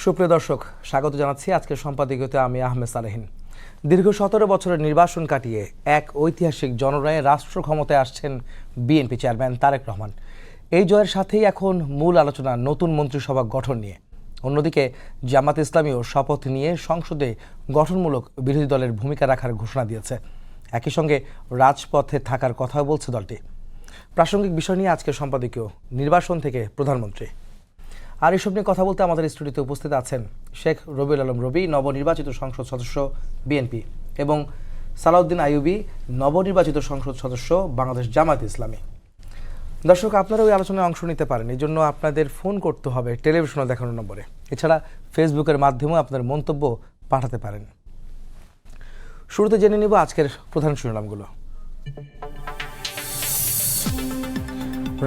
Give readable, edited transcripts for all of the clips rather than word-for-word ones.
সুপ্রিয় দর্শক, স্বাগত জানাচ্ছি আজকের সম্পাদকীয়তে আমি আহমেদ সালেহীন। দীর্ঘ 17 বছরের নির্বাচন কাটিয়ে এক ঐতিহাসিক জনরায়ে রাষ্ট্র ক্ষমতায় আসছেন বিএনপি চেয়ারম্যান তারেক রহমান। এই জয়ের সাথেই এখন মূল আলোচনা নতুন মন্ত্রিসভা গঠন নিয়ে। অন্যদিকে জামাত ইসলামীও শপথ নিয়ে সংসদে গঠনমূলক বিরোধী দলের ভূমিকা রাখার ঘোষণা দিয়েছে। একই সঙ্গে রাজপথে থাকার কথাও বলছে দলটি। প্রাসঙ্গিক বিষয় নিয়ে আজকের সম্পাদকীয় নির্বাচন থেকে প্রধানমন্ত্রী। আর এসব নিয়ে কথা বলতে আমাদের স্টুডিওতে উপস্থিত আছেন শেখ রবিউল আলম রবি, নবনির্বাচিত সংসদ সদস্য বিএনপি, এবং সালাউদ্দিন আইয়ুবী, নবনির্বাচিত সংসদ সদস্য বাংলাদেশ জামাত ইসলামী। দর্শক, আপনারা ওই আলোচনায় অংশ নিতে পারেন। এই জন্য আপনাদের ফোন করতে হবে টেলিভিশনে দেখানো নম্বরে। এছাড়া ফেসবুকের মাধ্যমেও আপনাদের মন্তব্য পাঠাতে পারেন। শুরুতে জেনে নিব আজকের প্রধান শিরোনামগুলো।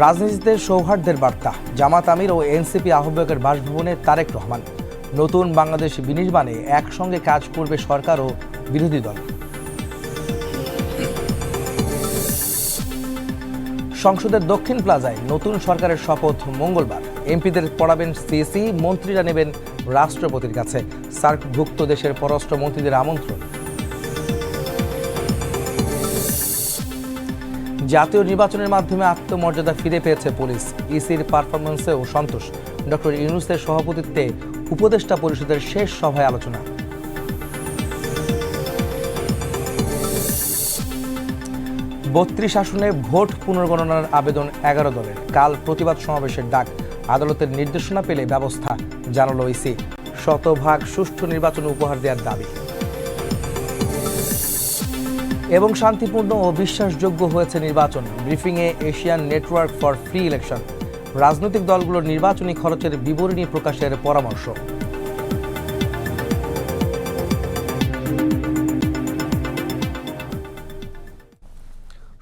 রাজনীতিতে সৌহার্দ্যের বার্তা, জামাত আমির ও এনসিপি আহ্বায়কের বাসভবনে তারেক রহমান। নতুন বাংলাদেশ বিনির্মাণে একসঙ্গে কাজ করবে সরকার ও বিরোধী দল। সংসদের দক্ষিণ প্লাজায় নতুন সরকারের শপথ মঙ্গলবার। এমপিদের পড়াবেন সিএসি, মন্ত্রীরা নেবেন রাষ্ট্রপতির কাছে। সার্কভুক্ত দেশের পররাষ্ট্রমন্ত্রীদের আমন্ত্রণ। জাতীয় নির্বাচনের মাধ্যমে আত্মমর্যাদা ফিরে পেয়েছে পুলিশ। ইসির পারফরমেন্সেও সন্তোষ। ডক্টর ইউনূসের সভাপতিত্বে উপদেষ্টা পরিষদের শেষ সভায় আলোচনা। বত্রিশ আসনে ভোট পুনর্গণনার আবেদন 11 দলের। কাল প্রতিবাদ সমাবেশের ডাক। আদালতের নির্দেশনা পেলে ব্যবস্থা, জানালো ইসি। শতভাগ সুষ্ঠু নির্বাচন উপহার দেওয়ার দাবি। এবং শান্তিপূর্ণ ও বিশ্বাসযোগ্য হয়েছে নির্বাচন। ব্রিফিংয়ে Asian network for free election. রাজনৈতিক দলগুলোর নির্বাচনী খরচের বিবরণী প্রকাশের পরামর্শ।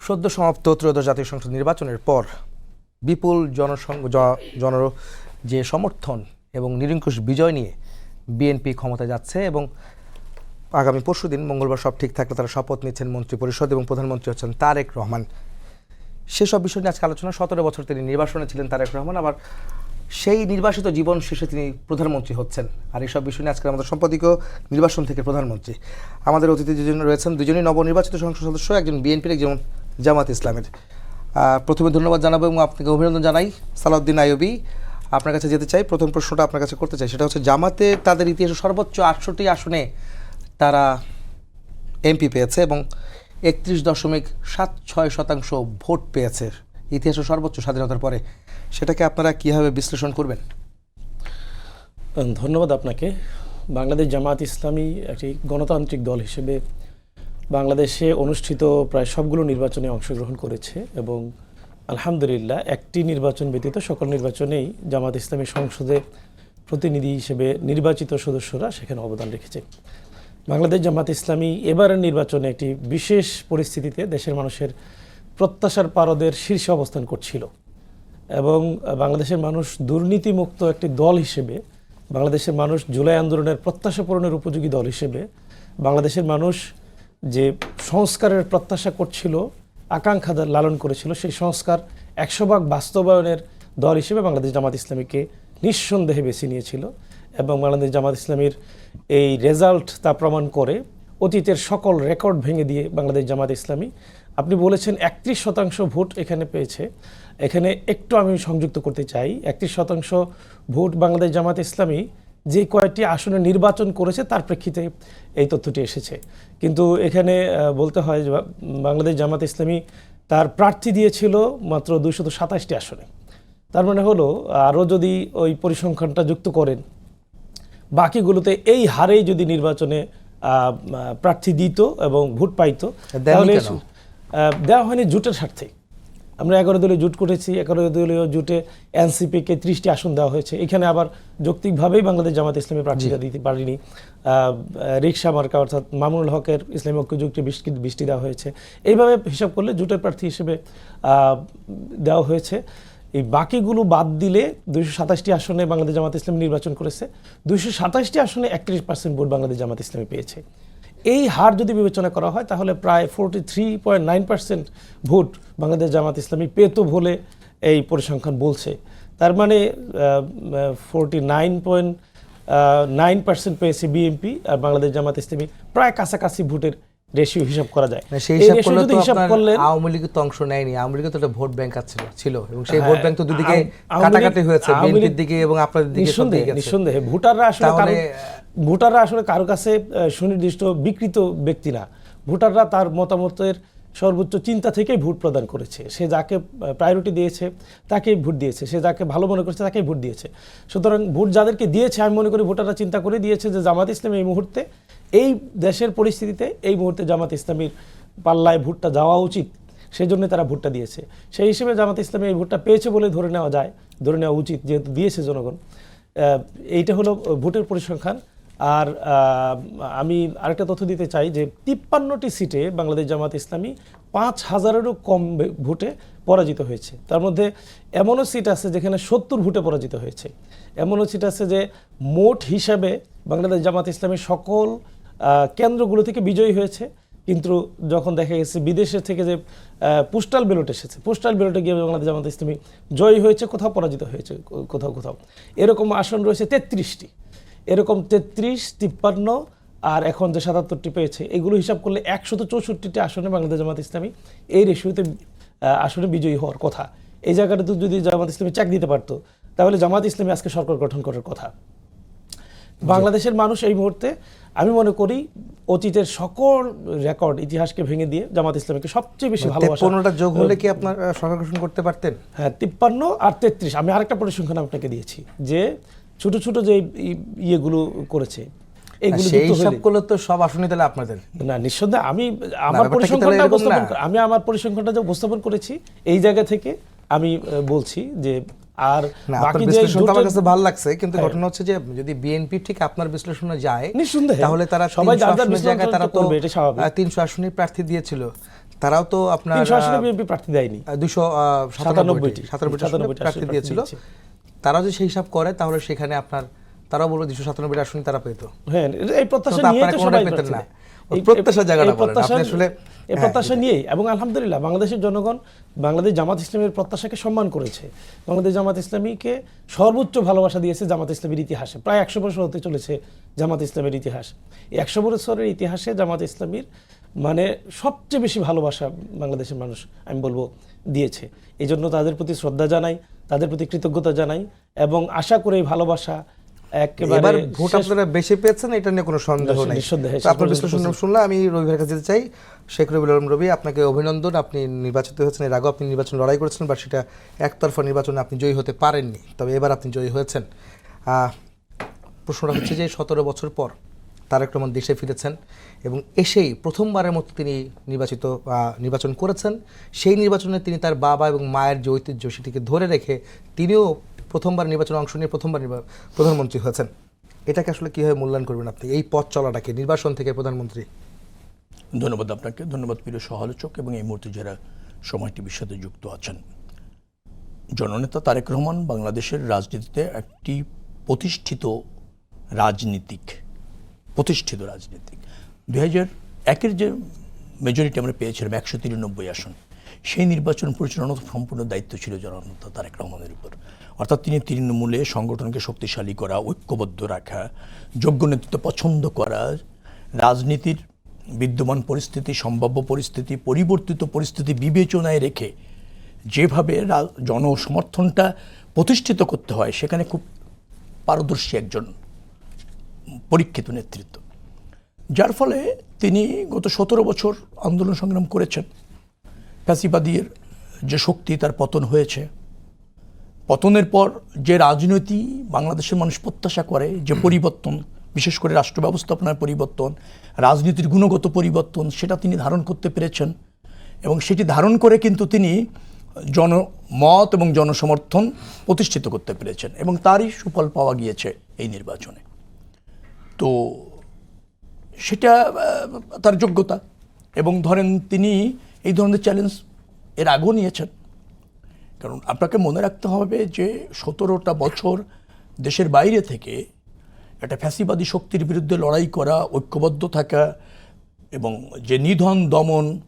সদ্য সমাপ্ত ত্রয়োদশ জাতীয় সংসদ নির্বাচনের পর বিপুল যে সমর্থন এবং নিরঙ্কুশ বিজয় নিয়ে বিএনপি ক্ষমতায় যাচ্ছে, এবং আগামী পরশুদিন মঙ্গলবার সব ঠিক থাকলে তারা শপথ নিচ্ছেন মন্ত্রিপরিষদ, এবং প্রধানমন্ত্রী হচ্ছেন তারেক রহমান। সেসব বিষয় নিয়ে আজকে আলোচনা। 17 বছর তিনি নির্বাসনে ছিলেন তারেক রহমান, আবার সেই নির্বাসিত জীবন শেষে তিনি প্রধানমন্ত্রী হচ্ছেন। আর এইসব বিষয় নিয়ে আজকে আমাদের সম্পাদকীয় নির্বাচন থেকে প্রধানমন্ত্রী। আমাদের অতিথি দুজন রয়েছেন, দুজনই নবনির্বাচিত সংসদ সদস্য, একজন বিএনপির, একজন জামাত ইসলামের। প্রথমে ধন্যবাদ জানাবো এবং আপনাকে অভিনন্দন জানাই। সালাউদ্দিন আইয়ুবী, আপনার কাছে যেতে চাই। প্রথম প্রশ্নটা আপনার কাছে করতে চাই, সেটা হচ্ছে জামাতে তাদের ইতিহাসে সর্বোচ্চ 68 আসনে তারা এমপি পেয়েছে এবং 31.76% ভোট পেয়েছে, ইতিহাসের সর্বোচ্চ স্বাধীনতার পরে। সেটাকে আপনারা কীভাবে বিশ্লেষণ করবেন? ধন্যবাদ আপনাকে। বাংলাদেশ জামাত ইসলামী একটি গণতান্ত্রিক দল হিসেবে বাংলাদেশে অনুষ্ঠিত প্রায় সবগুলো নির্বাচনে অংশগ্রহণ করেছে, এবং আলহামদুলিল্লাহ একটি নির্বাচন ব্যতীত সকল নির্বাচনেই জামাত ইসলামী সংসদে প্রতিনিধি হিসেবে নির্বাচিত সদস্যরা সেখানে অবদান রেখেছে। বাংলাদেশ জামাত ইসলামী এবারের নির্বাচনে একটি বিশেষ পরিস্থিতিতে দেশের মানুষের প্রত্যাশার পারদের শীর্ষে অবস্থান করছিল, এবং বাংলাদেশের মানুষ দুর্নীতিমুক্ত একটি দল হিসেবে, বাংলাদেশের মানুষ জুলাই আন্দোলনের প্রত্যাশা পূরণের উপযোগী দল হিসেবে, বাংলাদেশের মানুষ যে সংস্কারের প্রত্যাশা করছিল, আকাঙ্ক্ষা লালন করেছিল, সেই সংস্কার 100% বাস্তবায়নের দল হিসেবে বাংলাদেশ জামাত ইসলামীকে নিঃসন্দেহে বেছে নিয়েছিল। এবং বাংলাদেশ জামাত ইসলামীর এই রেজাল্ট তা প্রমাণ করে। অতীতের সকল রেকর্ড ভেঙে দিয়ে বাংলাদেশ জামাত ইসলামী, আপনি বলেছেন 31% ভোট এখানে পেয়েছে, এখানে একটু আমি সংযুক্ত করতে চাই। 31% ভোট বাংলাদেশ জামাত ইসলামী যে কয়েকটি আসনে নির্বাচন করেছে তার প্রেক্ষিতে এই তথ্যটি এসেছে। কিন্তু এখানে বলতে হয় যে বাংলাদেশ জামাত ইসলামী তার প্রার্থী দিয়েছিল মাত্র 227টি আসনে। তার মানে হলো আরও যদি ওই পরিসংখ্যানটা যুক্ত করেন, বাকিগুলোতে এই হারেই যদি নির্বাচনে প্রার্থী দিত এবং ভোট পাইতো, তাহলে দেওয়া হয়নি জোটের স্বার্থে। আমরা 11 দলীয় জোট করেছি, 11 দলীয় জোটে এনসিপিকে 30টি আসন দেওয়া হয়েছে। এখানে আবার যৌক্তিকভাবেই বাংলাদেশ জামাত ইসলামী প্রার্থীরা দিতে পারেনি। রিকশা মার্কা অর্থাৎ মামুনুল হকের ইসলামী ঐক্য জোটে 20টি দেওয়া হয়েছে। এইভাবে হিসাব করলে জোটের প্রার্থী হিসেবে দেওয়া হয়েছে। এই বাকিগুলো বাদ দিলে 227টি আসনে বাংলাদেশ জামাত ইসলামী নির্বাচন করেছে। 227টি আসনে 31% ভোট বাংলাদেশ জামাত ইসলামী পেয়েছে। এই হার যদি বিবেচনা করা হয় তাহলে প্রায় 43.9% ভোট বাংলাদেশ জামাত ইসলামী পেত বলে এই পরিসংখ্যান বলছে। তার মানে 49 9% পেয়েছে বিএনপি, আর বাংলাদেশ জামাত ইসলামী প্রায় কাছাকাছি ভোটের রেশিও হিসাব করা যায়। না, সেই এই হিসাব ratio করলে যদি তো হিসাব আপনার করলেন, আওয়ামী লীগ তো অংশ নেয়নি। আওয়ামী লীগে তো একটা ভোট ব্যাংক ছিল এবং সেই হ্যাঁ, ভোট ব্যাংক তো দুদিকে আওয়ামী লীগ- কাটাকাটি হয়েছে, আওয়ামী লীগ- বিএনপির দিকে এবং আপনাদের দিকে, সব নিঃসন্দেহে দিকে গেছে। নিঃসন্দেহে ভোটাররা আসলে তাহলে ভোটাররা আসলে কারো কাছে সুনির্দিষ্ট বিকৃত ব্যক্তি না। ভোটাররা তার মতামতের সর্বোচ্চ চিন্তা থেকেই ভোট প্রদান করেছে। সে যাকে প্রায়োরিটি দিয়েছে তাকেই ভোট দিয়েছে, সে যাকে ভালো মনে করছে তাকেই ভোট দিয়েছে। সুতরাং ভোট যাদেরকে দিয়েছে, আমি মনে করি ভোটাররা চিন্তা করে দিয়েছে যে জামাত ইসলামী এই মুহূর্তে, এই দেশের পরিস্থিতিতে এই মুহূর্তে জামাত ইসলামীর পাল্লায় ভোটটা যাওয়া উচিত, সেই জন্য তারা ভোটটা দিয়েছে। সেই হিসেবে জামাত ইসলামী এই ভোটটা পেয়েছে বলে ধরে নেওয়া যায়, ধরে নেওয়া উচিত, যেহেতু দিয়েছে জনগণ। এইটা হলো ভোটের পরিসংখ্যান। আর আমি আরেকটা তথ্য দিতে চাই যে 53টি সিটে বাংলাদেশ জামাত ইসলামী 5,000-এরও কম ভোটে পরাজিত হয়েছে। তার মধ্যে এমনও সিট আছে যেখানে 70 ভোটে পরাজিত হয়েছে। এমনও সিট আছে যে মোট হিসাবে বাংলাদেশ জামাত ইসলামী সকল কেন্দ্রগুলো থেকে বিজয়ী হয়েছে, কিন্তু যখন দেখা গেছে বিদেশের থেকে যে পোস্টাল ব্যালট এসেছে, পোস্টাল ব্যালটে গিয়ে বাংলাদেশ জামাত ইসলামী জয়ী হয়েছে, কোথাও পরাজিত হয়েছে, কোথাও কোথাও। এরকম আসন রয়েছে 33টি। এরকম 33, 53 আর এখন যে 77টি পেয়েছে, এগুলো হিসাব করলে 164টি আসনে বাংলাদেশ জামাত ইসলামী এই রেশিওতে আসনে বিজয়ী হওয়ার কথা। এই জায়গাটা তো যদি জামাত ইসলামী চাক দিতে পারতো, তাহলে জামাত ইসলামী আজকে সরকার গঠন করার কথা। বাংলাদেশের মানুষ এই মুহূর্তে, আমি মনে করি, অতীতের সকল রেকর্ড, ইতিহাসকে ভেঙে দিয়ে জামাত ইসলামীকে সবচেয়ে বেশি ভালোবাসা। 53টা যোগ হলে কি আপনার সরকার গঠন করতে পারতেন? হ্যাঁ, 53 আর 33। আমি আরেকটা পরিসংখ্যান আপনাকে দিয়েছি যে ছোট ছোট যে ইয়েগুলো করেছে, এগুলো সেই যুক্ত হিসাব হলে- করলে তো সব আসনই তাহলে আপনাদের। না, নিঃসন্দেহে আমি আমার ব্যাপারটা কি পরিসংখ্যানটা তাহলে এরকম উপস্থাপন না? আমি আমার পরিসংখ্যানটা যে উপস্থাপন করেছি, এই জায়গা থেকে আমি বলছি যে আর না, বাকি আপনার যে বিশ্লেষণটা আমার জোটের- কাছে ভালো লাগছে, কিন্তু হ্যাঁ। ঘটনা হচ্ছে যে যদি বিএনপি ঠিক আপনার বিশ্লেষণে যায়, নিঃসন্দেহে তাহলে তারা সবাই 300 যার যার আসনের জায়গায় তারা তো করবে, এটা স্বাভাবিক। 300 আসনে প্রার্থী দিয়েছিল। তারাও তো আপনার 300 আসনে বিএনপি প্রার্থী দেয়নি, 297টি আসনে প্রার্থী দিয়েছিল। দিয়েছে। তারা যদি সেই হিসাব করে, তাহলে সেখানে আপনার তারাও বলবো 297টি আসন তারা পেত। হ্যাঁ, এই প্রত্যাশা তো নিয়ে আপনারা তো কোনোটাই সবাই পেতেন প্রার্থী না। দেয়। ওই প্রত্যাশার জায়গাটা এই বলেন। আপনি প্রত্যাশা- আসলে এই প্রত্যাশা নিয়েই, এবং আলহামদুলিল্লাহ বাংলাদেশের জনগণ বাংলাদেশ জামাত ইসলামের প্রত্যাশাকে সম্মান করেছে। বাংলাদেশ জামাত ইসলামীকে সর্বোচ্চ ভালোবাসা দিয়েছে জামাত ইসলামের ইতিহাসে। প্রায় 100 বছর হতে চলেছে জামাত ইসলামের ইতিহাস। এই 100 বছরের ইতিহাসে জামাত ইসলামীর মানে সবচেয়ে বেশি ভালোবাসা বাংলাদেশের মানুষ, আমি বলবো, দিয়েছে। এই জন্য তাদের প্রতি শ্রদ্ধা জানাই, তাদের প্রতি কৃতজ্ঞতা জানাই, এবং আশা করে এই ভালোবাসা একেবারে এবার ভোট শেষ- আপনারা বেশি পেয়েছেন, এটা নিয়ে কোনো সন্দেহ নেই। নিঃসন্দেহে তো আপনার বিশ্লেষণ শুনলে আমি রবি ভাইয়ের কাছে যেতে চাই। শেখ রবিউল আলম রবি, আপনাকে অভিনন্দন। আপনি নির্বাচিত হয়েছেন। এর আগেও আপনি নির্বাচন লড়াই করেছেন, বা সেটা একতরফা নির্বাচনে আপনি জয়ী হতে পারেননি, তবে এবার আপনি জয়ী হয়েছেন। প্রশ্নটা হচ্ছে যে 17 বছর পর তারেক রহমান দেশে ফিরেছেন এবং এসেই প্রথমবারের মতো তিনি নির্বাচন করেছেন। সেই নির্বাচনে তিনি তার বাবা এবং মায়ের যে ঐতিহ্য, সেটিকে ধরে রেখে তিনিও প্রথমবার নির্বাচনে অংশ নিয়ে প্রথমবার প্রধানমন্ত্রী হয়েছেন। এটাকে আসলে কীভাবে মূল্যায়ন করবেন আপনি, এই পথ চলাটাকে, নির্বাচন থেকে প্রধানমন্ত্রী? ধন্যবাদ আপনাকে, ধন্যবাদ প্রিয় সহালোচক এবং এই মুহূর্তে যারা সময় টিভির সাথে যুক্ত আছেন। জননেতা তারেক রহমান বাংলাদেশের রাজনীতিতে একটি প্রতিষ্ঠিত রাজনীতিক। 2001-এর যে মেজরিটি আমরা পেয়েছিলাম 193 আসন, সেই নির্বাচন পরিচালনার সম্পূর্ণ দায়িত্ব ছিল জননেতা তারেক রহমানের উপর। অর্থাৎ তিনি তৃণমূলে সংগঠনকে শক্তিশালী করা, ঐক্যবদ্ধ রাখা, যোগ্য নেতৃত্ব পছন্দ করা, রাজনীতির বিদ্যমান পরিস্থিতি, সম্ভাব্য পরিস্থিতি, পরিবর্তিত পরিস্থিতি বিবেচনায় রেখে যেভাবে জনসমর্থনটা প্রতিষ্ঠিত করতে হয়, সেখানে খুব পারদর্শী একজন পরীক্ষিত নেতৃত্ব, যার ফলে তিনি গত 17 বছর আন্দোলন সংগ্রাম করেছেন। ফ্যাসিবাদীর যে শক্তি, তার পতন হয়েছে। পতনের পর যে রাজনীতি বাংলাদেশের মানুষ প্রত্যাশা করে, যে পরিবর্তন, বিশেষ করে রাষ্ট্র ব্যবস্থাপনার পরিবর্তন, রাজনীতির গুণগত পরিবর্তন, সেটা তিনি ধারণ করতে পেরেছেন। এবং সেটি ধারণ করে কিন্তু তিনি জনমত এবং জনসমর্থন প্রতিষ্ঠিত করতে পেরেছেন, এবং তারই সুফল পাওয়া গিয়েছে এই নির্বাচনে। তো সেটা তার যোগ্যতা। এবং ধরেন, তিনি এই ধরনের চ্যালেঞ্জ এর আগেও নিয়েছেন। কারণ আপনাকে মনে রাখতে হবে যে 17টা বছর দেশের বাইরে থেকে একটা ফ্যাসিবাদী শক্তির বিরুদ্ধে লড়াই করা, ঐক্যবদ্ধ থাকা, এবং যে নিধন, দমন,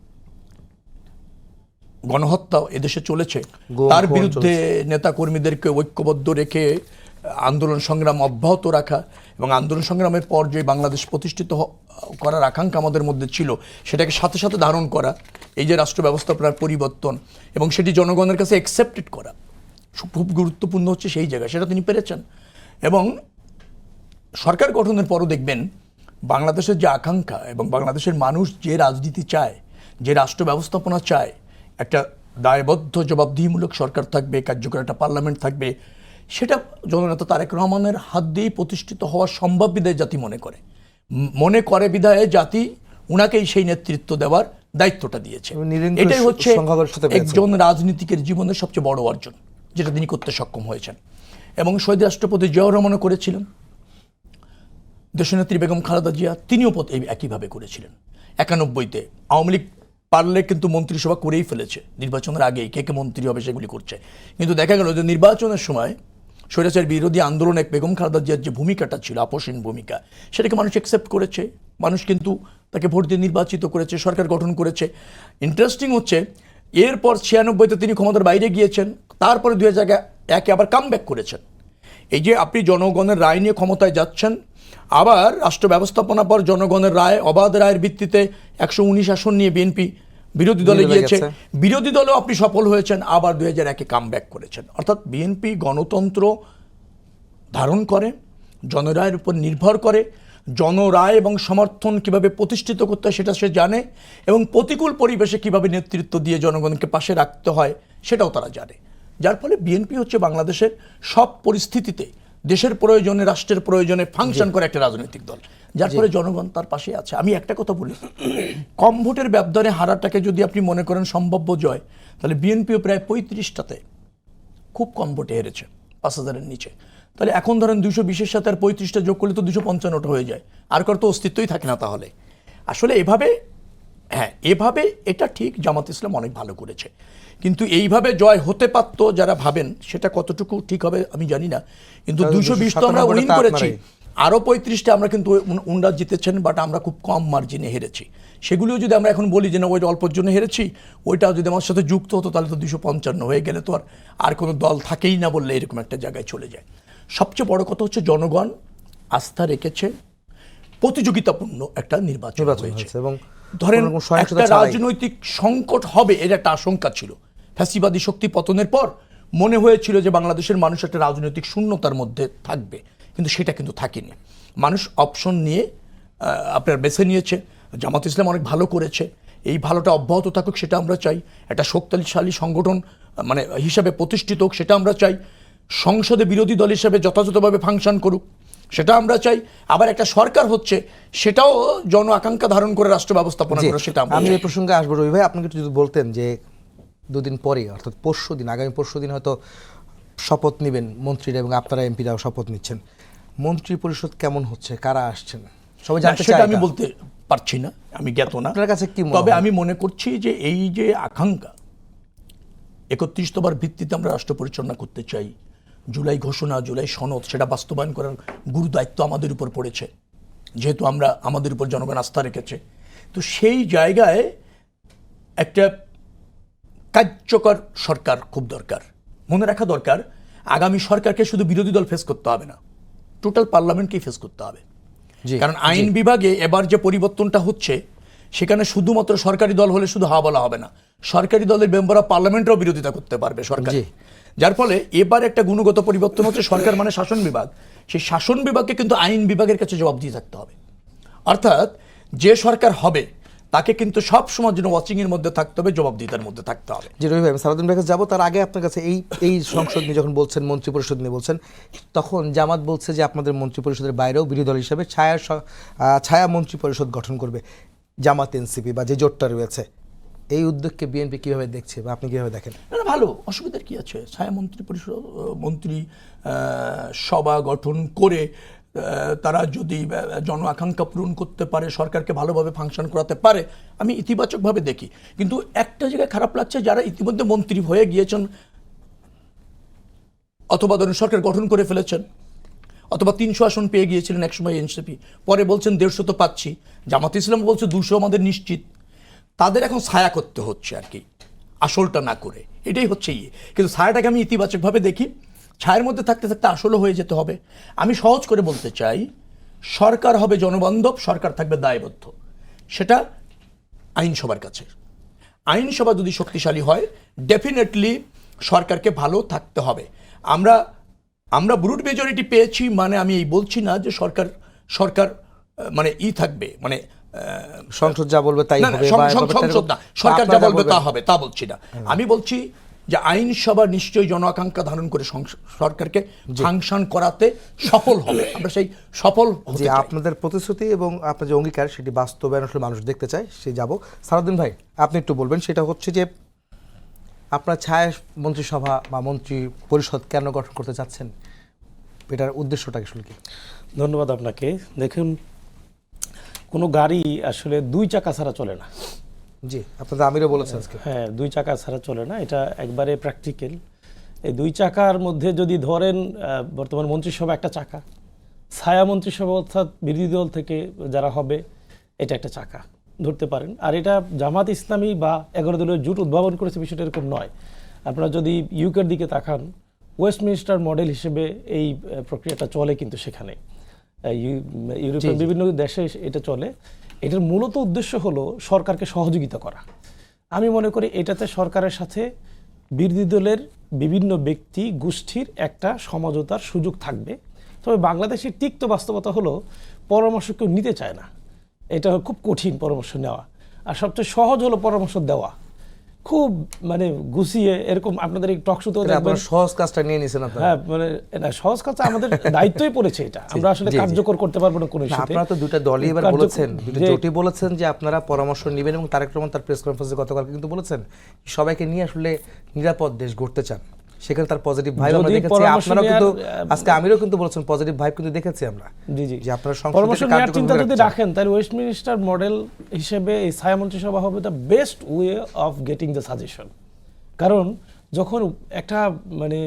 গণহত্যা এদেশে চলেছে, তার বিরুদ্ধে নেতাকর্মীদেরকে ঐক্যবদ্ধ রেখে আন্দোলন সংগ্রাম অব্যাহত রাখা এবং আন্দোলন সংগ্রামের পর যে বাংলাদেশ প্রতিষ্ঠিত করার আকাঙ্ক্ষা আমাদের মধ্যে ছিল সেটাকে সাথে সাথে ধারণ করা, এই যে রাষ্ট্র ব্যবস্থাপনার পরিবর্তন এবং সেটি জনগণের কাছে অ্যাকসেপ্টেড করা খুব গুরুত্বপূর্ণ হচ্ছে সেই জায়গা, সেটা তিনি পেরেছেন। এবং সরকার গঠনের পরও দেখবেন বাংলাদেশের যে আকাঙ্ক্ষা এবং বাংলাদেশের মানুষ যে রাজনীতি চায়, যে রাষ্ট্র ব্যবস্থাপনা চায়, একটা দায়বদ্ধ জবাবদিহিমূলক সরকার থাকবে, কার্যকর একটা পার্লামেন্ট থাকবে, সেটা জননেতা তারেক রহমানের হাত দিয়েই প্রতিষ্ঠিত হওয়া সম্ভব বিধায় জাতি মনে করে বিধায় জাতি উনাকেই সেই নেতৃত্ব দেওয়ার দায়িত্বটা দিয়েছে। এটাই হচ্ছে একজন রাজনীতিকের জীবনের সবচেয়ে বড় অর্জন, যেটা তিনি করতে সক্ষম হয়েছেন। এবং শহীদ রাষ্ট্রপতি জিয়াউর রহমানও করেছিলেন, দেশনেত্রী বেগম খালেদা জিয়া তিনিও একইভাবে করেছিলেন। 91-তে আওয়ামী লীগ পারলে কিন্তু মন্ত্রিসভা করেই ফেলেছে, নির্বাচনের আগেই কে কে মন্ত্রী হবে সেগুলি করছে। কিন্তু দেখা গেল যে নির্বাচনের সময় স্বৈরাচার বিরোধী আন্দোলনে বেগম খালেদা জিয়ার যে ভূমিকাটা ছিল, আপোষহীন ভূমিকা, সেটাকে মানুষ অ্যাকসেপ্ট করেছে, মানুষ কিন্তু তাকে ভোট দিয়ে নির্বাচিত করেছে, সরকার গঠন করেছে। ইন্টারেস্টিং হচ্ছে এরপর 96-তে তিনি ক্ষমতার বাইরে গিয়েছেন, তারপরে 2001-এ আবার কামব্যাক করেছেন। এই যে আপনি জনগণের রায় নিয়ে ক্ষমতায় যাচ্ছেন, আবার রাষ্ট্র ব্যবস্থাপনা পর জনগণের রায়, অবাধ রায়ের ভিত্তিতে 119 আসন নিয়ে বিএনপি বিরোধী দলে গিয়েছে, বিরোধী দলেও আপনি সফল হয়েছেন, আবার 2001-এ কামব্যাক করেছেন। অর্থাৎ বিএনপি গণতন্ত্র ধারণ করে, জনরায়ের উপর নির্ভর করে, জনরায় এবং সমর্থন কিভাবে প্রতিষ্ঠিত করতে হয় সেটা সে জানে, এবং প্রতিকূল পরিবেশে কিভাবে নেতৃত্ব দিয়ে জনগণকে পাশে রাখতে হয় সেটাও তারা জানে। যার ফলে বিএনপি হচ্ছে বাংলাদেশের সব পরিস্থিতিতে দেশের প্রয়োজনে, রাষ্ট্রের প্রয়োজনে ফাংশন করে একটা রাজনৈতিক দল, যার ফলে জনগণ তার পাশে আছে। আমি একটা কথা বলি, কম ভোটের ব্যবধানে হারাটাকে যদি আপনি মনে করেন সম্ভাব্য জয়, তাহলে বিএনপিও প্রায় 35টাতে খুব কম ভোটে হেরেছে, 5000-এর নিচে। তাহলে এখন ধরেন 220-এর সাথে আর 35টা যোগ করলে তো 255টা হয়ে যায়, আর কার তো অস্তিত্বই থাকে না। তাহলে আসলে এভাবে এটা ঠিক জামাত ইসলাম অনেক ভালো করেছে, কিন্তু এইভাবে জয় হতে পারত যারা ভাবেন, সেটা কতটুকু ঠিক হবে আমি জানি না। কিন্তু 220 তো আমরা উইন করেছি, আরও 35টা আমরা কিন্তু উনরা জিতেছেন, বাট আমরা খুব কম মার্জিনে হেরেছি। সেগুলিও যদি আমরা এখন বলি যে না ওইটা অল্পর জন্য হেরেছি, ওইটাও যদি আমার সাথে যুক্ত হতো তাহলে তো 255 হয়ে গেলে তো আর কোনো দল থাকেই না বললে এরকম একটা জায়গায় চলে যায়। সবচেয়ে বড় কথা হচ্ছে জনগণ আস্থা রেখেছে, প্রতিযোগিতাপূর্ণ একটা নির্বাচন হয়েছে। এবং ধরেন একটা রাজনৈতিক সংকট হবে এর একটা আশঙ্কা ছিল, ফ্যাসিবাদী শক্তি পতনের পর মনে হয়েছিল যে বাংলাদেশের মানুষ একটা রাজনৈতিক শূন্যতার মধ্যে থাকবে, কিন্তু সেটা কিন্তু থাকেনি। মানুষ অপশন নিয়ে আপনার বেছে নিয়েছে। জামাত ইসলাম অনেক ভালো করেছে, এই ভালোটা অব্যাহত থাকুক সেটা আমরা চাই। একটা শক্তিশালী সংগঠন মানে হিসাবে প্রতিষ্ঠিত হোক সেটা আমরা চাই। সংসদে বিরোধী দল হিসেবে যথাযথভাবে ফাংশন করুক সেটা আমরা চাই। আবার একটা সরকার হচ্ছে সেটাও জন আকাঙ্ক্ষা ধারণ করে রাষ্ট্র ব্যবস্থাপনা করে, সেটা আমি এই প্রসঙ্গে আসবো। রবি ভাই, আপনাকে একটু যদি বলতেন যে 2 দিন পরে অর্থাৎ পরশুদিন, আগামী পরশুদিন হয়তো শপথ নেবেন মন্ত্রীরা এবং আপনারা এমপিরাও শপথ নিচ্ছেন, মন্ত্রী পরিষদ কেমন হচ্ছে, কারা আসছেন সবাই জানতে চায়? সেটা আমি বলতে পারছি না, আমি জ্ঞাত না। আপনার কাছে কি? তবে আমি মনে করছি যে এই যে আকাঙ্ক্ষা 31তম ভিত্তিতে আমরা রাষ্ট্র পরিচালনা করতে চাই, জুলাই ঘোষণা, জুলাই সনদ, সেটা বাস্তবায়ন করার গুরু দায়িত্ব আমাদের উপর পড়েছে, যেহেতু আমাদের উপর জনগণ আস্থা রেখেছে। তো সেই জায়গায় একটা কার্যকর সরকার খুব দরকার। মনে রাখা দরকার, আগামী সরকারকে শুধু বিরোধী দল ফেস করতে হবে না, টোটাল পার্লামেন্টকেই ফেস করতে হবে। কারণ আইন বিভাগে এবার যে পরিবর্তনটা হচ্ছে, সেখানে শুধুমাত্র সরকারি দল হলে শুধু হা বলা হবে না, সরকারি দলের মেম্বার অফ পার্লামেন্টও বিরোধিতা করতে পারবে সরকার। যার ফলে এবার একটা গুণগত পরিবর্তন হচ্ছে, সরকার মানে শাসন বিভাগ, সেই শাসন বিভাগকে কিন্তু আইন বিভাগের কাছে জবাব দিয়ে থাকতে হবে। অর্থাৎ যে সরকার হবে তাকে কিন্তু সব সময় জন্য ওয়াচিং এর মধ্যে থাকতে হবে, জবাবদিহিতার মধ্যে থাকতে হবে। জি রবি ভাই, সালাউদ্দিন ভাইয়ের কাছে যাবো, তার আগে আপনার কাছে এই সংসদ নিয়ে যখন বলছেন, মন্ত্রী পরিষদ নিয়ে বলছেন, তখন জামাত বলছে যে আপনাদের মন্ত্রী পরিষদের বাইরেও বিরোধী দল হিসেবে ছায়া মন্ত্রী পরিষদ গঠন করবে জামাত এনসিপি বা যে জোটটা রয়েছে। এই উদ্যোগকে বিএনপি কিভাবে দেখছে বা আপনি কিভাবে দেখেন? ভালো, অসুবিধার কি আছে? ছায়া মন্ত্রী পরিষদ, মন্ত্রী সভা গঠন করে তারা যদি জন আকাঙ্ক্ষা পূরণ করতে পারে, সরকারকে ভালোভাবে ফাংশন করাতে পারে, আমি ইতিবাচকভাবে দেখি। কিন্তু একটা জায়গায় খারাপ লাগছে, যারা ইতিমধ্যে মন্ত্রী হয়ে গিয়েছেন অথবা ধরুন সরকার গঠন করে ফেলেছেন, অথবা 300 আসন পেয়ে গিয়েছিলেন একসময় এনসিপি, পরে বলছেন 150 তো পাচ্ছি, জামাত ইসলাম বলছে 200 আমাদের নিশ্চিত, তাদের এখন ছায়া করতে হচ্ছে আর কি, আসলটা না করে। এটাই হচ্ছে কিন্তু ছায়াটাকে আমি ইতিবাচকভাবে দেখি। ছায়ের মধ্যে থাকতে থাকতে আসলে হয়ে যেতে হবে। আমি সহজ করে বলতে চাই, সরকার হবে জনবান্ধব, সরকার থাকবে দায়বদ্ধ, সেটা আইনসভার কাছে। আইনসভা যদি শক্তিশালী হয়, ডেফিনেটলি সরকারকে ভালো থাকতে হবে। আমরা ব্রুট মেজরিটি পেয়েছি মানে আমি এই বলছি না যে সরকার মানে থাকবে, মানে সংসদ যা বলবে তাই না, না, হবে, সংসদ না, সরকার যা বলবে তা হবে, তা বলছি না। আমি বলছি যে আইনসভা নিশ্চয়ই জন আকাঙ্ক্ষা ধারণ করে সরকারকে ফাংশন করাতে সফল হবে। আমরা সেই সফল হতে যে চাই। আপনাদের প্রতিশ্রুতি এবং আপনার যে অঙ্গীকার সেটি বাস্তবায়ন আসলে মানুষ দেখতে চায়, সে যাব। সালাউদ্দিন ভাই, আপনি একটু বলবেন, সেটা হচ্ছে যে আপনার ছায়া মন্ত্রিসভা বা মন্ত্রী পরিষদ কেন গঠন করতে চাচ্ছেন, এটার উদ্দেশ্যটা আসলে কি? ধন্যবাদ আপনাকে। দেখুন, কোনো গাড়ি আসলে দুই চাকা ছাড়া চলে না। জি, আপনাদের আমিরও বলেছেন আজকে। হ্যাঁ, দুই চাকা ছাড়া চলে না, এটা একবারে প্র্যাকটিক্যাল। এই দুই চাকার মধ্যে যদি ধরেন বর্তমান মন্ত্রিসভা একটা চাকা, ছায়া মন্ত্রিসভা অর্থাৎ বিরোধী দল থেকে যারা হবে এটা একটা চাকা ধরতে পারেন। আর এটা জামাত ইসলামী বা 11 দলীয় জোট উদ্ভাবন করেছে বিষয়টা এরকম নয়। আপনারা যদি ইউকের দিকে তাকান, ওয়েস্টমিনিস্টার মডেল হিসেবে এই প্রক্রিয়াটা চলে, কিন্তু সেখানে ইউরোপের বিভিন্ন দেশে এটা চলে। এটার মূলত উদ্দেশ্য হলো সরকারকে সহযোগিতা করা। আমি মনে করি এটাতে সরকারের সাথে বিরোধী দলের বিভিন্ন ব্যক্তি গোষ্ঠীর একটা সমঝোতার সুযোগ থাকবে। তবে বাংলাদেশের তিক্ত বাস্তবতা হলো পরামর্শ কেউ নিতে চায় না। এটা খুব কঠিন পরামর্শ নেওয়া, আর সবচেয়ে সহজ হলো পরামর্শ দেওয়া। খুব মানে গুছিয়ে এরকম আপনাদের এই টক শোতেও দেখবেন আপনারা সহজ কাজটা নিয়ে নিয়েছেন আপনারা। হ্যাঁ, মানে না, সহজ কাজ আমাদের দায়িত্বই পড়েছে এটা, আমরা আসলে কার্যকর করতে পারবো না কোনো না, ইস্যুতে। আপনারা তো দুইটা দলই এবার বলেছেন, দুটো জোটই বলেছেন যে আপনারা পরামর্শ নেবেন, এবং তারেক রহমান তার প্রেস কনফারেন্সে গতকাল কিন্তু বলেছেন সবাইকে নিয়ে আসলে নিরাপদ দেশ গড়তে চান। সেখানে তার পজিটিভ ভাইব আমরা যদি দেখেছি, পরামর্শ আপনারা কিন্তু নেওয়ার, আজকে আমিরও কিন্তু বলেছেন পজিটিভ ভাইব কিন্তু দেখেছি আমরা। জি জি, যে আপনারা পরামর্শ সংসদে নেওয়ার চিন্তা কার্যকর যদি রাখেন, তাহলে ওয়েস্টমিনিস্টার মডেল হিসেবে এই ছায়া মন্ত্রিসভা হবে the best way of getting the suggestion. কারণ যখন একটা মানে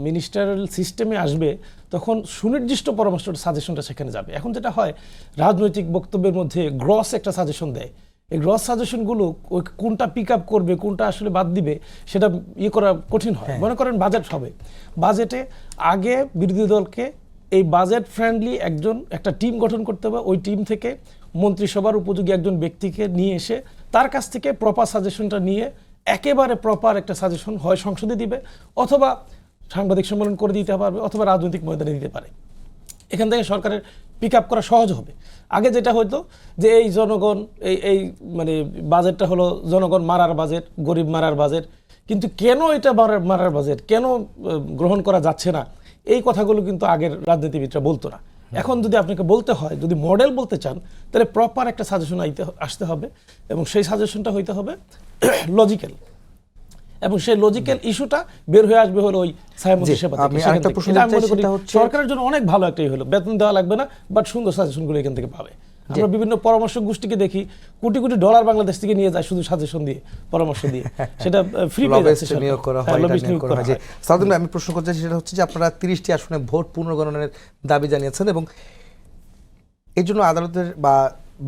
মিনিস্টারিয়াল সিস্টেমে আসবে, তখন সুনির্দিষ্ট পরামর্শ সাজেশনটা সেখানে যাবে। এখন যেটা হয়, রাজনৈতিক বক্তব্যের মধ্যে গ্রস একটা সাজেশন দেয়। এই গ্রস সাজেশনগুলো ওই কোনটা পিক আপ করবে, কোনটা আসলে বাদ দিবে, সেটা করা কঠিন হয়। মনে করেন বাজেট হবে, বাজেটে আগে বিরোধী দলকে এই বাজেট ফ্রেন্ডলি একটা টিম গঠন করতে হবে। ওই টিম থেকে মন্ত্রিসভার উপযোগী একজন ব্যক্তিকে নিয়ে এসে তার কাছ থেকে প্রপার সাজেশনটা নিয়ে একেবারে প্রপার একটা সাজেশন হয় সংসদে দিবে, অথবা সাংবাদিক সম্মেলন করে দিতে পারবে, অথবা রাজনৈতিক ময়দানে দিতে পারে। এখান থেকে সরকারের পিক আপ করা সহজ হবে। আগে যেটা হতো যে এই জনগণ এই মানে বাজেটটা হলো জনগণ মারার বাজেট, গরিব মারার বাজেট, কিন্তু কেন এটা মারার বাজেট, কেন গ্রহণ করা যাচ্ছে না, এই কথাগুলো কিন্তু আগের রাজনীতিবিদরা বলতো না। এখন যদি আপনাকে বলতে হয়, যদি মডেল বলতে চান, তাহলে প্রপার একটা সাজেশন আসতে হবে, এবং সেই সাজেশনটা হইতে হবে লজিক্যাল, এবং সেই লজিক্যাল ইস্যুটা বের হয়ে আসবে হলো ওই ছায়া মন্ত্রিসভা থেকে। আমি আরেকটা প্রশ্ন এটা আমি মনে করি সেটা হচ্ছে সরকারের জন্য অনেক ভালো একটাই হলো, বেতন দেওয়া লাগবে না, বাট সুন্দর সাজেশনগুলো এখান থেকে পাবে। আমরা বিভিন্ন পরামর্শ গোষ্ঠীকে দেখি কোটি কোটি ডলার বাংলাদেশ থেকে নিয়ে যায় শুধু সাজেশন দিয়ে, পরামর্শ দিয়ে, সেটা ফ্রি নিয়োগ করা হয়, এটা নিয়োগ করা হয়। যে সালাউদ্দিন ভাই, আমি প্রশ্ন করতে চাই, সেটা হচ্ছে যে আপনারা 30টি আসনে ভোট পুনর্গণনের দাবি জানিয়েছেন, এবং এই জন্য আদালতের বা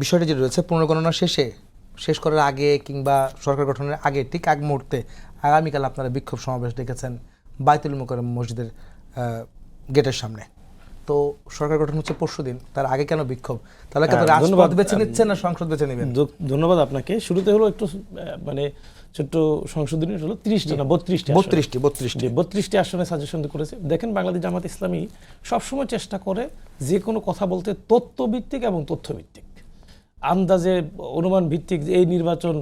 বিষয়টি যে রয়েছে পুনর্গণনা শেষ করার আগে কিংবা সরকার গঠনের আগে ঠিক আগ মুহূর্তে আগামীকাল আপনারা বিক্ষোভ সমাবেশ ডেকেছেন বাইতুল মোকাররম মসজিদের গেটের সামনে। তো সরকার গঠন হচ্ছে পরশুদিন, তার আগে কেন বিক্ষোভ? তাহলে কি রাজপথ বেছে নিচ্ছেন না সংসদ বেছে নেবেন? ধন্যবাদ আপনাকে। শুরুতে হলো একটু মানে ছোট্ট সংশোধনী হলো 30টি না 32টি আসনে সাজেশন করেছে। দেখেন, বাংলাদেশ জামাত ইসলামী সবসময় চেষ্টা করে যে কোনো কথা বলতে তথ্যভিত্তিক এবং তথ্যভিত্তিক, আন্দাজে অনুমান ভিত্তিক। যে এই নির্বাচন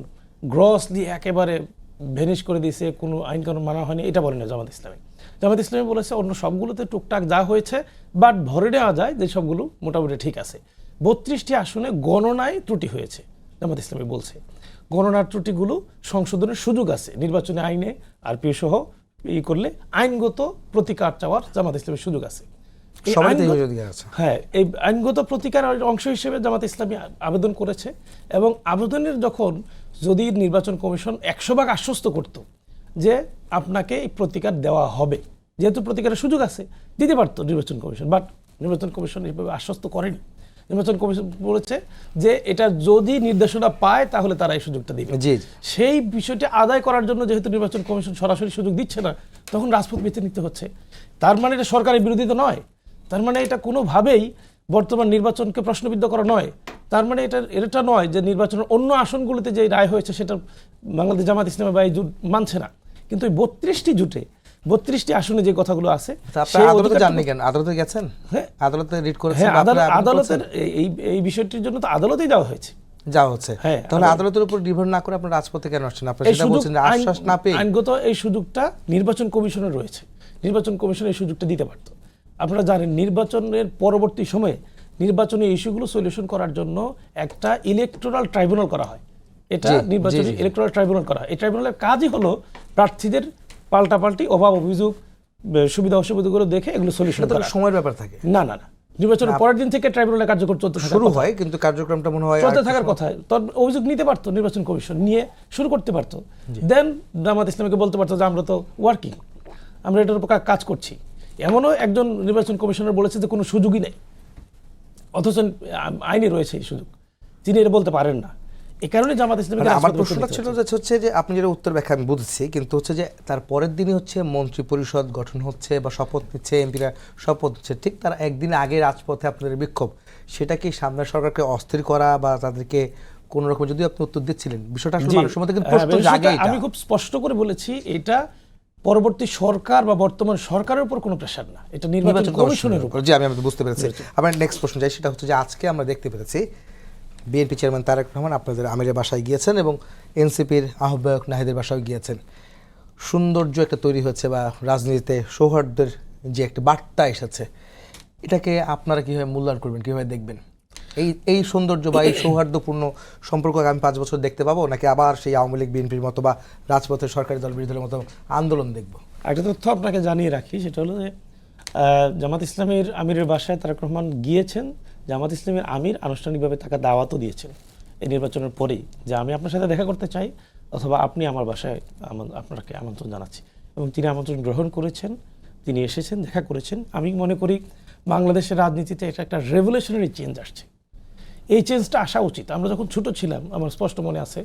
গ্রসলি একেবারে ভেনিশ করে দিয়েছে, কোনো আইন কানুন মানা হয়নি, এটা বলে না জামাত ইসলামী। জামাত ইসলামী বলেছে অন্য সবগুলোতে টুকটাক যা হয়েছে, বাট ধরে নেওয়া যায় যে সবগুলো মোটামুটি ঠিক আছে। 32টি আসনে গণনায় ত্রুটি হয়েছে, জামাত ইসলামী বলছে। গণনার ত্রুটিগুলো সংশোধনের সুযোগ আছে, নির্বাচনী আইনে আরপিও সহ করলে আইনগত প্রতিকার চাওয়ার জামাত ইসলামের সুযোগ আছে। হ্যাঁ, এই আইনগত প্রতিকারের অংশ হিসেবে জামাত ইসলামী আবেদন করেছে, এবং আবেদনের যখন যদি নির্বাচন কমিশন 100% আশ্বস্ত করত যে আপনাকে এই প্রতিকার দেওয়া হবে, যেহেতু প্রতিকারের সুযোগ আছে, দিতে পারত নির্বাচন কমিশন, বাট নির্বাচন কমিশন এইভাবে আশ্বস্ত করেনি। নির্বাচন কমিশন বলেছে যে এটা যদি নির্দেশনা পায় তাহলে তারা এই সুযোগটা দিবে। সেই বিষয়টি আদায় করার জন্য যেহেতু নির্বাচন কমিশন সরাসরি সুযোগ দিচ্ছে না, তখন রাজপথ বেছে নিতে হচ্ছে। তার মানে এটা সরকারের বিরোধী তো নয়, তার মানে এটা কোনোভাবেই বর্তমান নির্বাচনকে প্রশ্নবিদ্ধ করা নয়, তার মানে এটা নয় যে নির্বাচনের অন্য আসনগুলোতে যে রায় হয়েছে সেটা বাংলাদেশ জামাত ইসলামী বা এই জোট মানছে না, কিন্তু এই 32টি জোটে 32টি আসনে যে কথাগুলো আছে আপনারা আদালতে যাননি কেন? আদালতে গেছেন? হ্যাঁ, আদালতে রিট করেছেন? হ্যাঁ, বা আপনারা আবেদন আদালতের করেছেন? এই বিষয়টির জন্য তো আদালতেই যাওয়া হয়েছে। যা হচ্ছে হ্যাঁ, তাহলে আদালতের উপর নির্ভর না করে আপনারা রাজপথে কেন আসছেন? আপনারা এই সেটা সুযোগ বলছেন যে আশ্বাস না পেয়ে। আইনগত এই সুযোগটা নির্বাচন কমিশনের রয়েছে, নির্বাচন কমিশন এই সুযোগটা দিতে পারত। আপনারা জানেন নির্বাচনের পরবর্তী সময়ে নির্বাচনী ইস্যুগুলো সলিউশন করার জন্য একটা ইলেকটোরাল ট্রাইব্যুনাল করা হয়, এটা জি, নির্বাচনী জি, জি। ইলেকটোরাল ট্রাইব্যুনাল করা হয়। এই ট্রাইব্যুনালের কাজই হলো প্রার্থীদের পাল্টাপাল্টি অভাব অভিযোগ সুবিধা অসুবিধাগুলো দেখে এগুলো সলিউশন সেটা তো করা। সময়ের ব্যাপার থাকে। না না না, নির্বাচনের পরের দিন থেকে ট্রাইব্যুনালের কার্যকর চলতে থাকার শুরু কথা। হয় কিন্তু কার্যক্রমটা মনে হয় চলতে আর থাকার কিছু- কথা, তোর অভিযোগ নিতে পারতো নির্বাচন কমিশন, নিয়ে শুরু করতে পারতো। দেন জামাত ইসলামীকে বলতে পারতো যে আমরা তো ওয়ার্কিং, আমরা এটার উপর কাজ করছি। এমনও একজন নির্বাচন কমিশনার বলেছে যে কোনো সুযোগই নেই, অথচ আইনে রয়েছে এই সুযোগ, তিনি এটা বলতে পারেন না। এই কারণে জামাত ইসলামী মানে আমার প্রশ্নটা ছিল যে হচ্ছে যে আপনি যেটা উত্তর ব্যাখ্যা আমি বুঝছি, কিন্তু হচ্ছে যে তার পরের দিনই হচ্ছে মন্ত্রী পরিষদ গঠন হচ্ছে বা শপথ নিচ্ছে, এমপিরা শপথ নিচ্ছে, ঠিক তার একদিন আগে রাজপথে আপনাদের বিক্ষোভ, সেটা কি সামনের সরকারকে অস্থির করা বা তাদেরকে কোন রকম, যদি আপনি উত্তর দিচ্ছিলেন বিষয়টা আসলে মানুষের মধ্যে কিন্তু প্রশ্ন জাগে। আমি খুব স্পষ্ট করে বলেছি এটা পরবর্তী সরকার বা বর্তমান সরকারের উপর কোনো প্রেশার না, এটা নির্বাচন কমিশনের উপর। জি, আমি বুঝতে পেরেছি। আমার নেক্সট প্রশ্ন যাই, সেটা হচ্ছে যে আজকে আমরা দেখতে পেরেছি বিএনপি চেয়ারম্যান তারেক রহমান আপনাদের আমিরের বাসায় গিয়েছেন এবং এনসিপির আহ্বায়ক নাহিদের বাসায় গিয়েছেন। সৌন্দর্য একটা তৈরি হয়েছে বা রাজনীতিতে সৌহার্দ্যের যে একটা বার্তা এসেছে, এটাকে আপনারা কীভাবে মূল্যায়ন করবেন, কীভাবে দেখবেন? এই সৌন্দর্য বা এই সৌহার্দ্যপূর্ণ সম্পর্ক আমি 5 বছর দেখতে পাবো, নাকি আবার সেই আওয়ামী লীগ বিএনপির মতো বা রাজপথের সরকারি দল বিরোধী দলের মতো আন্দোলন দেখবো? একটা তথ্য আপনাকে জানিয়ে রাখি, সেটা হলো যে জামাত ইসলামীর আমিরের বাসায় তারেক রহমান গিয়েছেন। জামাত ইসলামীর আমির আনুষ্ঠানিকভাবে তাকে দাওয়াতও দিয়েছেন এই নির্বাচনের পরেই, যে আমি আপনার সাথে দেখা করতে চাই অথবা আপনি আমার বাসায় আপনাকে আমন্ত্রণ জানাচ্ছি, এবং তিনি আমন্ত্রণ গ্রহণ করেছেন, তিনি এসেছেন, দেখা করেছেন। আমি মনে করি বাংলাদেশের রাজনীতিতে এটা একটা রেভলিউশনারি চেঞ্জ আসছে, এই চেঞ্জটা আসা উচিত। আমরা যখন ছোট ছিলাম, আমার স্পষ্ট মনে আছে,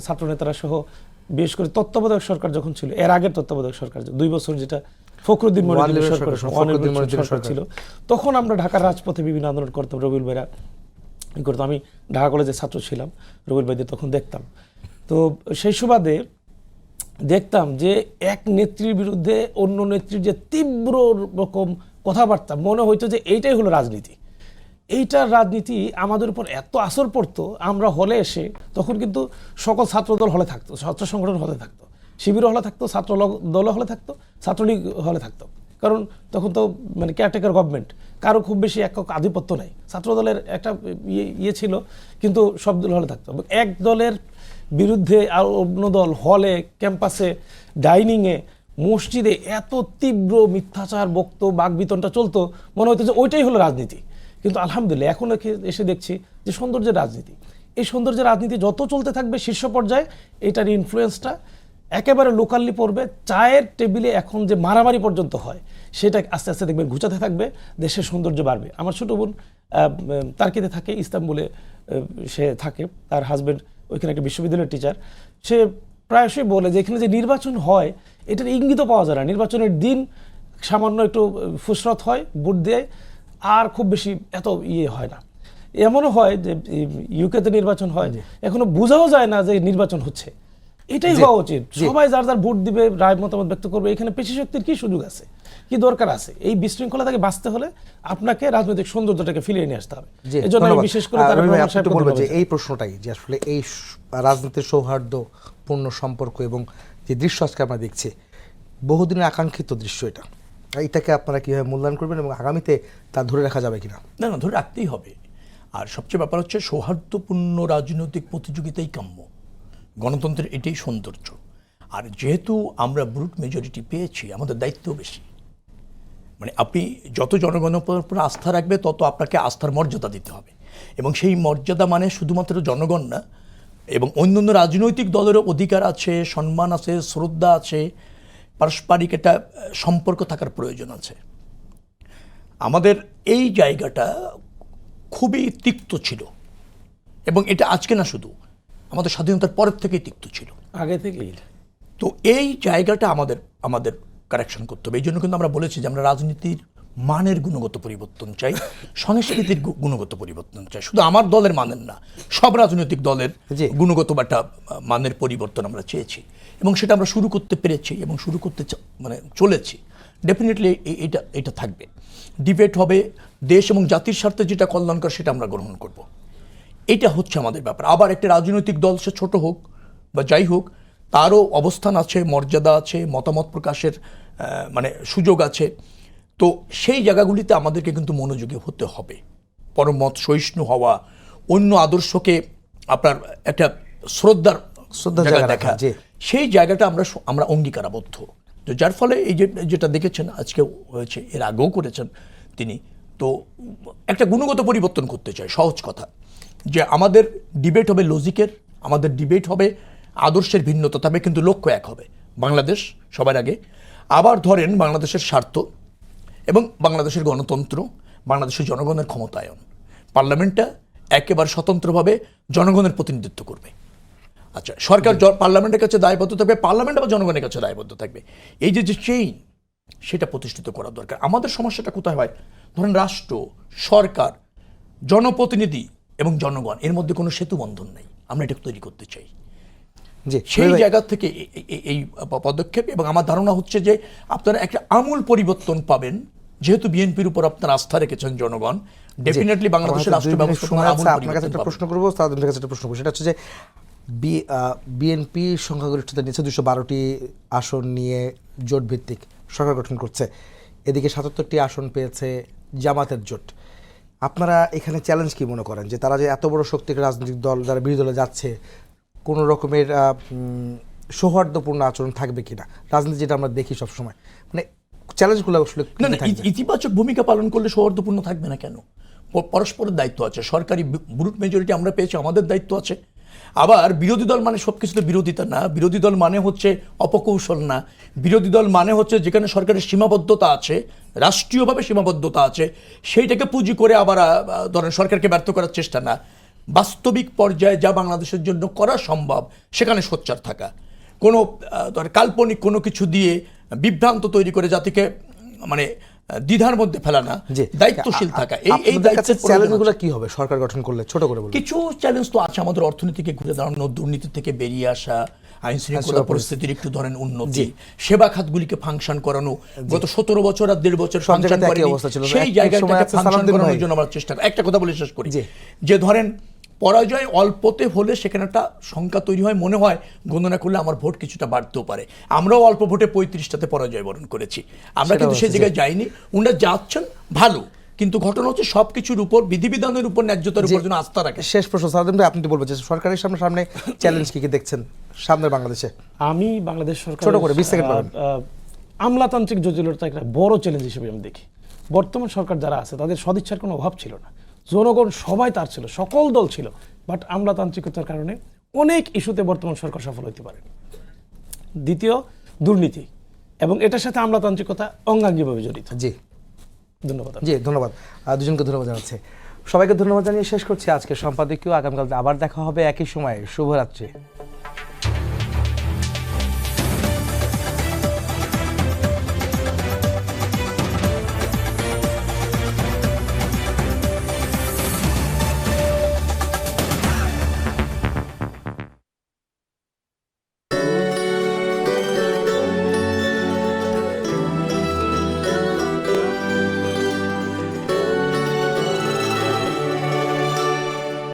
ছাত্রনেতারা সহ বিশেষ করে তত্ত্বাবধায়ক সরকার যখন ছিল, এর আগের তত্ত্বাবধায়ক সরকার 2 বছর যেটা ফখরুদ্দিন মনিরের সরকার ছিল, তখন আমরা ঢাকার রাজপথে বিভিন্ন আন্দোলন করতাম। রবিউল ভাইরা করতাম, আমি ঢাকা কলেজের ছাত্র ছিলাম, রবিউল ভাইদের তখন দেখতাম। তো সেই সুবাদে দেখতাম যে এক নেত্রীর বিরুদ্ধে অন্য নেত্রীর যে তীব্র রকম কথাবার্তা, মনে হইতো যে এইটাই হলো রাজনীতি। এইটার রাজনীতি আমাদের উপর এত আসর পড়তো, আমরা হলে এসে তখন কিন্তু সকল ছাত্রদল হলে থাকতো, ছাত্র সংগঠন হলে থাকতো, শিবির হলে থাকতো, ছাত্র দল হলে থাকতো, ছাত্রলীগ হলে থাকতো, কারণ তখন তো মানে কেয়ারটেকার গভর্নমেন্ট, কারো খুব বেশি একক আধিপত্য নাই। ছাত্র দলের একটা ইয়ে ছিল, কিন্তু সব দল হলে থাকতো। এক দলের বিরুদ্ধে আর অন্য দল হলে, ক্যাম্পাসে, ডাইনিংয়ে, মসজিদে এত তীব্র মিথ্যাচার বক্তব্য, বাকবিতনটা চলতো, মনে হতো যে ওইটাই হলো রাজনীতি। কিন্তু আলহামদুলিল্লাহ এখন এসে দেখছি যে সৌন্দর্যের রাজনীতি, এই সৌন্দর্যের রাজনীতি যত চলতে থাকবে শীর্ষ পর্যায়ে এটার ইনফ্লুয়েন্সটা একেবারে লোকালি পড়বে। চায়ের টেবিলে এখন যে মারামারি পর্যন্ত হয়, সেটা আস্তে আস্তে দেখবেন ঘুচাতে থাকবে, দেশের সৌন্দর্য বাড়বে। আমার ছোটো বোন তার্কিতে থাকে, ইস্তাম্বুলে সে থাকে, তার হাজব্যান্ড ওইখানে একটা বিশ্ববিদ্যালয়ের টিচার। সে প্রায়শই বলে যে এখানে যে নির্বাচন হয় এটার ইঙ্গিতও পাওয়া যায় না। নির্বাচনের দিন সামান্য একটু ফুসরত হয়, ভোট দেয়, আর খুব বেশি এত ইয়ে হয় না। এমনও হয় যে ইউকেতে নির্বাচন হয়, এখনো বোঝাও যায় না যে নির্বাচন হচ্ছে। এটাই হওয়া উচিত, সবাই যার যার ভোট দিবে, রায় মতামত ব্যক্ত করবে। এখানে পেশি শক্তির কি সুযোগ আছে, কি দরকার আছে? এই বিশৃঙ্খলা থেকে বাঁচতে হলে আপনাকে রাজনৈতিক সৌন্দর্যটাকে ফিরিয়ে নিয়ে আসতে হবে। এই জন্য আমি বিশেষ করে এই প্রশ্নটাই যে আসলে এই রাজনীতির সৌহার্দ্যপূর্ণ সম্পর্ক এবং যে দৃশ্য আজকে আমরা দেখছি, বহুদিনের আকাঙ্ক্ষিত দৃশ্য, এটাকে আপনারা কীভাবে মূল্যায়ন করবেন এবং আগামীতে তা ধরে রাখা যাবে কিনা? না, ধরে রাখতেই হবে। আর সবচেয়ে ব্যাপার হচ্ছে সৌহার্দ্যপূর্ণ রাজনৈতিক প্রতিযোগিতাই কাম্য, গণতন্ত্রের এটাই সৌন্দর্য। আর যেহেতু আমরা ব্রুট মেজরিটি পেয়েছি, আমাদের দায়িত্ব বেশি। মানে আপনি যত জনগণের উপর আস্থা রাখবে, তত আপনাকে আস্থার মর্যাদা দিতে হবে, এবং সেই মর্যাদা মানে শুধুমাত্র জনগণ না, এবং অন্যান্য রাজনৈতিক দলেরও অধিকার আছে, সম্মান আছে, শ্রদ্ধা আছে, পারস্পরিক একটা সম্পর্ক থাকার প্রয়োজন আছে। আমাদের এই জায়গাটা খুবই তিক্ত ছিল, এবং এটা আজকে না, শুধু আমাদের স্বাধীনতার পরের থেকেই তিক্ত ছিল, আগে থেকেই। তো এই জায়গাটা আমাদের কারেকশন করতে হবে। এই জন্য কিন্তু আমরা বলেছি যে আমরা রাজনীতির মানের গুণগত পরিবর্তন চাই, সংস্কৃতির গুণগত পরিবর্তন চাই, শুধু আমার দলের মানের না, সব রাজনৈতিক দলের জি। গুণগত বা একটা মানের পরিবর্তন আমরা চেয়েছি এবং সেটা আমরা শুরু করতে পেরেছি এবং শুরু করতে মানে চলেছি। ডেফিনেটলি এটা থাকবে, ডিবেট হবে, দেশ এবং জাতির স্বার্থে যেটা কল্যাণকর সেটা আমরা গ্রহণ করব। এটা হচ্ছে আমাদের ব্যাপার। আবার একটা রাজনৈতিক দল সে ছোট হোক বা যাই হোক, তারও অবস্থান আছে, মর্যাদা আছে, মতামত প্রকাশের মানে সুযোগ আছে। তো সেই জায়গাগুলিতে আমাদেরকে কিন্তু মনোযোগী হতে হবে, পরমত সহিষ্ণু হওয়া, অন্য আদর্শকে আপনার একটা শ্রদ্ধার জায়গা জায়গা দেখা, রাখা, জি। সেই জায়গাটা আমরা অঙ্গীকারাবদ্ধ। তো যার ফলে এই যেটা দেখেছেন আজকে হয়েছে, এর আগেও করেছেন তিনি। তো একটা গুণগত পরিবর্তন করতে চাই, সহজ কথা, যে আমাদের ডিবেট হবে লজিকের, আমাদের ডিবেট হবে আদর্শের ভিন্নতা, তবে কিন্তু লক্ষ্য এক হবে, বাংলাদেশ সবার আগে। আবার ধরেন বাংলাদেশের স্বার্থ এবং বাংলাদেশের গণতন্ত্র, বাংলাদেশের জনগণের ক্ষমতায়ন। পার্লামেন্টটা একেবারে স্বতন্ত্রভাবে জনগণের প্রতিনিধিত্ব করবে। আচ্ছা, সরকার পার্লামেন্টের কাছে দায়বদ্ধ থাকবে, পার্লামেন্ট আবার জনগণের কাছে দায়বদ্ধ থাকবে। এই যে চেইন, সেটা প্রতিষ্ঠিত করা দরকার। আমাদের সমস্যাটা কোথায় হয়, ধরেন রাষ্ট্র, সরকার, জনপ্রতিনিধি এবং জনগণ, এর মধ্যে কোনো সেতু বন্ধন নেই। আমরা এটা তৈরি করতে চাই। জি, সেই জায়গা থেকে এই পদক্ষেপ, এবং আমার ধারণা হচ্ছে যে আপনারা একটা আমূল পরিবর্তন পাবেন, যেহেতু বিএনপির উপর আপনার আস্থা রেখেছেন জনগণ। ডেফিনেটলি বাংলাদেশের রাষ্ট্র ব্যবস্থা আপনার কাছে একটা প্রশ্ন করবো, সালাউদ্দিনের কাছে একটা প্রশ্ন করবো। সেটা হচ্ছে যে বিএনপি সংখ্যাগরিষ্ঠতা নিচে 212টি আসন নিয়ে জোট ভিত্তিক সরকার গঠন করছে, এদিকে 77টি আসন পেয়েছে জামাতের জোট। আপনারা এখানে চ্যালেঞ্জ কি মনে করেন, যে তারা যে এত বড় শক্তির রাজনৈতিক দল যারা বিরোধী দলে যাচ্ছে, কোনো রকমের সৌহার্দ্যপূর্ণ আচরণ থাকবে কিনা? রাজনীতি যেটা আমরা দেখি সবসময়, মানে চ্যালেঞ্জগুলো আসলে কি না, থাকবে? ইতিবাচক ভূমিকা পালন করলে সৌহার্দ্যপূর্ণ থাকবে না কেন? পরস্পরের দায়িত্ব আছে। সরকারি ব্রুট মেজরিটি আমরা পেয়েছি, আমাদের দায়িত্ব আছে। আবার বিরোধী দল মানে সবকিছুতে বিরোধিতা না, বিরোধী দল মানে হচ্ছে অপকৌশল না, বিরোধী দল মানে হচ্ছে যেখানে সরকারের সীমাবদ্ধতা আছে, রাষ্ট্রীয়ভাবে সীমাবদ্ধতা আছে, সেইটাকে পুঁজি করে আবার ধরেন সরকারকে ব্যর্থ করার চেষ্টা না। বাস্তবিক পর্যায়ে যা বাংলাদেশের জন্য করা সম্ভব সেখানে সোচ্চার থাকা, কোনো ধরেন কাল্পনিক কোনো কিছু দিয়ে বিভ্রান্ত তৈরি করে জাতিকে মানে দ্বিধার মধ্যে ফেলা না, জি, দায়িত্বশীল থাকা। এই চ্যালেঞ্জগুলো কি হবে সরকার গঠন করলে? ছোট করে বলুন। কিছু চ্যালেঞ্জ তো আছে, আমাদের অর্থনীতিকে ঘুরে দাঁড়ানো, দুর্নীতি থেকে বেরিয়ে আসা, আইন শৃঙ্খলা পরিস্থিতির একটু ধরেন উন্নতি, সেবা খাতগুলিকে ফাংশন করানো। গত 17 বছর আর 1.5 বছর ফাংশন করেনি, সেই জায়গাটাকে ফাংশন করানোর জন্য আমরা চেষ্টা করি। একটা কথা বলে শেষ করি, যে ধরেন পরাজয় অল্পতে হলে সেখানে একটা সংখ্যা তৈরি হয়, মনে হয় গণনা করলে আমার ভোট কিছুটা বাড়তেও পারে। আমরাও অল্প ভোটে 35টাতে পরাজয় বরণ করেছি, আমরা কিন্তু সেই জায়গায় যাইনি। ওনারা যাচ্ছেন ভালো, কিন্তু ঘটনা হচ্ছে সবকিছুর উপর, বিধিবিধানের উপর, ন্যায্যতার উপর যেন আস্থা রাখে। শেষ প্রশ্ন সালাউদ্দিন ভাই, আপনি তো বলবেন যে সরকারের সামনে চ্যালেঞ্জ কি দেখছেন সামনের বাংলাদেশে? আমি বাংলাদেশ সরকার ছোট করে 20 সেকেন্ড বলুন। আমলাতান্ত্রিক জটিলতা একটা বড় চ্যালেঞ্জ হিসেবে আমি দেখি। বর্তমান সরকার যারা আছে তাদের সদিচ্ছার কোনো অভাব ছিল না, জনগণ সবাই তার ছিল, সকল দল ছিল, বাট আমলাতান্ত্রিকতার কারণে অনেক ইস্যুতে বর্তমান সরকার সফল হতে পারে। দ্বিতীয়, দুর্নীতি, এবং এটার সাথে আমলাতান্ত্রিকতা অঙ্গাঙ্গিভাবে জড়িত। জি, ধন্যবাদ। জি, ধন্যবাদ দুজনকে, ধন্যবাদ জানাচ্ছি। সবাইকে ধন্যবাদ জানিয়ে শেষ করছি আজকে সম্পাদকীয়। আগামীকাল আবার দেখা হবে একই সময়ে। শুভরাত্রি।